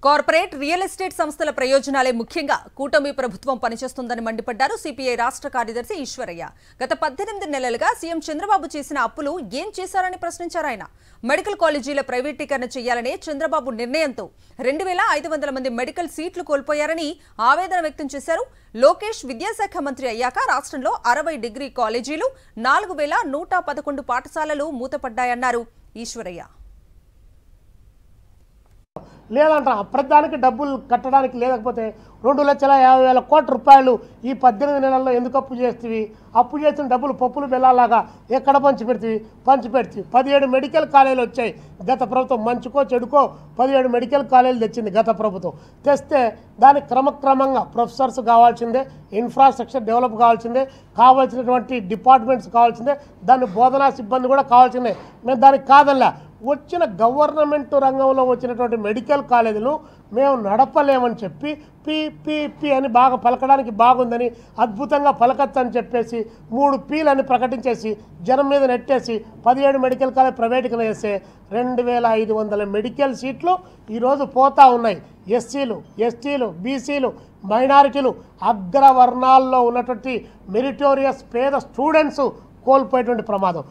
Corporate real estate సంస్థల ప్రయోజనాలే ముఖ్యంగా కూటమి ప్రభుత్వం పనిచేస్తుందని మండిపడ్డారు సిపిఐ రాష్ట్ర కార్యదర్శి ఈశ్వరయ్య. గత 18 నెలలుగా సీఎం చంద్రబాబు చేసిన అప్పులు ఏం చేశారని ప్రశ్నించారు ఆయన. మెడికల్ కాలేజీల ప్రైవేటీకరణ చేయాలనే చంద్రబాబు నిర్ణయంతో 2500 మంది మెడికల్ సీట్లు కోల్పోయారని ఆవేదన వ్యక్తం చేశారు. లోకేష్ విద్యాశాఖ మంత్రి అయ్యాక రాష్ట్రంలో 60 డిగ్రీ కాలేజీలు 4111 పాఠశాలలు మూతపడ్డాయన్నారు ఈశ్వరయ్య. లేదంట ప్రతిదానికి డబ్బులు కట్టడానికి లేకపోతే 2,50,000 కోట్ల రూపాయలు ఈ 18 నెలల్లో ఎందుకు అప్పు చేస్తేవి? అప్పు చేసిన డబ్బులు పప్పులు బెల్లాలాగా ఎక్కడ పంచిపెడితే 17 మెడికల్ కాలేజీలు వచ్చాయి గత ప్రభుత్వం. మంచుకో చెడుకో 17 మెడికల్ కాలేజీలు తెచ్చింది గత ప్రభుత్వం. తెస్తే దానికి క్రమక్రమంగా ప్రొఫెసర్స్ కావాల్సిందే, ఇన్ఫ్రాస్ట్రక్చర్ డెవలప్ కావాల్సిందే, కావాల్సినటువంటి డిపార్ట్మెంట్స్ కావాల్సిందే, దాని బోధనా సిబ్బంది కూడా కావాల్సిందే. మేము దానికి కాదల్లా. వచ్చిన గవర్నమెంట్ రంగంలో వచ్చినటువంటి మెడికల్ కాలేజీలు మేము నడపలేమని చెప్పి పీ అని బాగా పలకడానికి బాగుందని అద్భుతంగా పలకచ్చని చెప్పేసి 3 పీలని ప్రకటించేసి జనం మీద నెట్టేసి 17 మెడికల్ కాలేజ్ ప్రైవేట్గా చేస్తే 2500 మెడికల్ సీట్లు ఈరోజు పోతా ఉన్నాయి. ఎస్సీలు, ఎస్టీలు, బీసీలు, మైనారిటీలు, అగ్రవర్ణాల్లో ఉన్నటువంటి మెరిటోరియస్ పేద స్టూడెంట్స్ కోల్పోయేటువంటి ప్రమాదం.